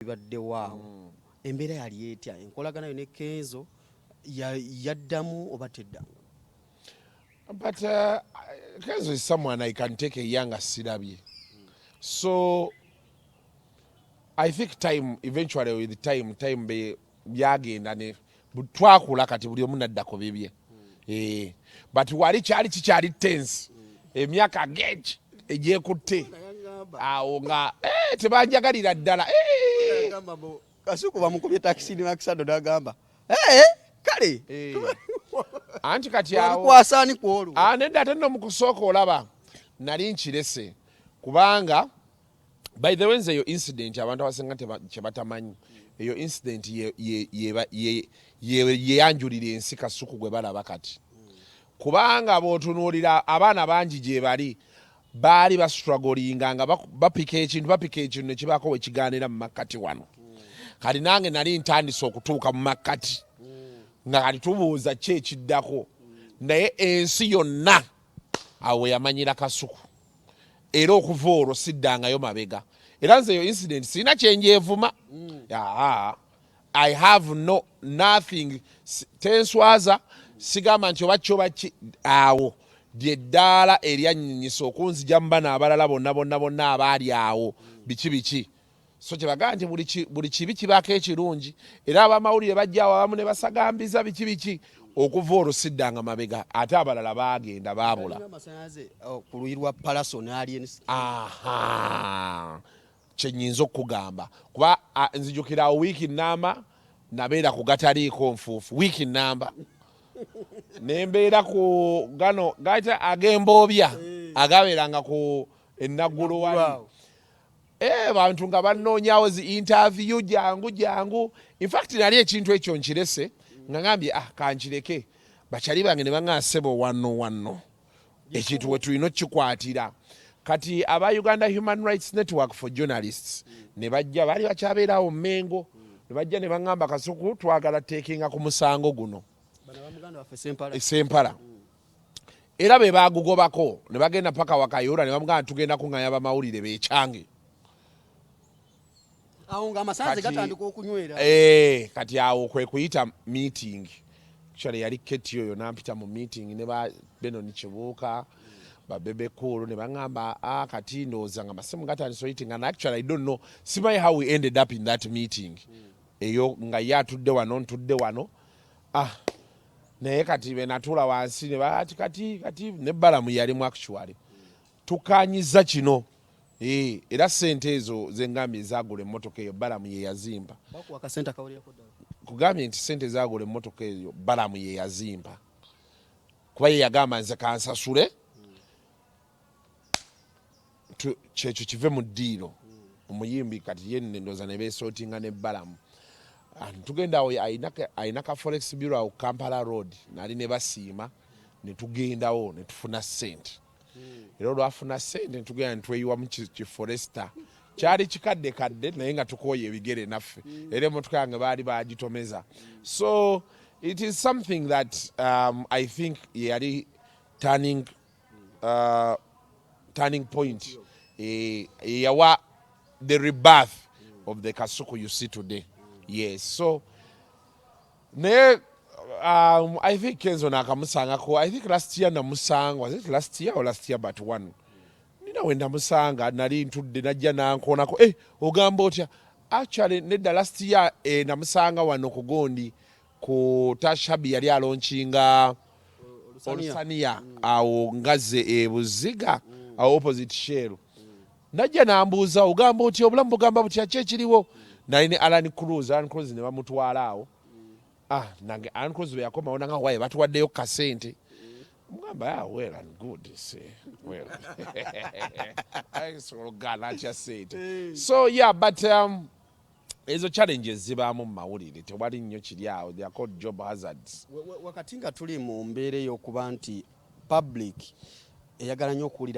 zibaddewo awo embeera yali etya enkolagana yo ne Kenzo yaddamu oba tedda? But Kenzo is someone I can take a younger sirabye. So I think time eventually with time be byagenda ne twakula kati buli omu naddako bibye. But wali kyali tense emyaka gauge egyekutte awo nga tebanjagalira ddala. Kasuku bamukubye taxi ni Maxado n'agamba kale anti kati awo kwasani kwolu nedda ate no mukusooka olaba nali nkirese kubanga by the way eyo incident abantu abasenga kye batamanyi eyo incident yeyanjulira ensi Kasuku gwe balaba kati kubanga bootunuulira abaana bangi gye baali bastrugglinga nga bapika ekintu ne kibaako we kigaanira mu makkati wano kati nange nali ntandise okutuuka mu makkati nga kati tubuuza ki ekiddako naye ensi yonna awo yamanyira Kasuku era okuva olwo siddangayo mabega era nze eyo incident sirina kyenjeevuma. I have nothing tenswaza sigamba nti oba kyoba awo lyeddaala eryannyinnyisa okunzija mu bano abalala bonna abaali awo biki so kyebagaa nti buli kibi kibaako ekirungi era abamawulire bajjawo abamu ne basagambiza biki okuva olwo siddanga mabega ate abalala baagenda baabula. Kyenyinza okugamba kuba nzijukira awo wiiki nnamba nabeera ku gataliiko nfuufu wiiki nnamba nembeera ku gano gayita ag'emboobya agabeeranga ku ennaggulu wali bantu nga banoonyawo zi interview jangu in fact nali ekintu ekyo nkirese nga ngambye kankireke bakyali bange ne baŋŋaasebo wanno ekintu we tulina okkikwatira kati aba Uganda Human Rights Network for Journalists ne bajja baali bakyabeerawo Mmengo ne bajja ne baŋŋamba Kasuku twagala tekinga ku musango guno Sempala era be baagugobako ne bagenda paka Wakayura ne bamugamba tugenda kuŋŋanya bamawulire beekyange awo nga amasanze gatandika okunywera kati awo kwe kuyita meeting actually yali Keti oyo nampita mu meeting ne ba Benoni Kibuuka babebe kulu ne bangamba kati ndowooza nga masimu gatandise oyitinga and actually I don't know simanyi how we ended up in that meeting eyo nga ye atudde wano ntudde wano naye kati be natuula wansi ne bati kati ne balamu yalimu actually tukanyiza kino era sente ezo zengambye ezagula emmotoka eyo balamu ye yazimba kugambye nti sente ezagula emmotoka eyo balamu ye yazimba kuba ye yagamba nze kansasule kyekyo kive mu ddiiro omuyimbi kati ye nendooza ne beesootinga ne balamu tugenda awo ayina ka forex bureau awo Kampala road nali ne basiima ne tugendawo ne tufuna ssente era olwafuna ssente ne tugenda ne tweyiwa mu kiforesta kyali kikadde naye nga tukooye ebigere naffe era emmotoka yange baali bagitomeza so it is something that I think yali turning point yawa the rebirth of the Kasuku you see today. Yes, so I think Kenzo nakamusangako. I think last year namusanga, was it last year or last year but one? Nina wenda musanga nali ntudde najja nankonako ogamba otya actually nedda last year namusanga wano ku Gondi ku Tashabi yali alonchinga Olusaniya awo ngaze ebuziga awo opposite Shell najja nambuuza ogamba otya obulamu bugamba butya kyekiriwo nali ne Alan Cruz ne bamutwala awo nange Alan Cruz bwe yakomawo nanga waye batuwaddeyo kasente mugamba well and good well I so God I just said so yeah but ezo challenges zibaamu mu mawulire tewali nnyo kiri awo they are called job hazards wakati nga tuli mu mbeera y'okuba nti public eyagala nnyo okuwulira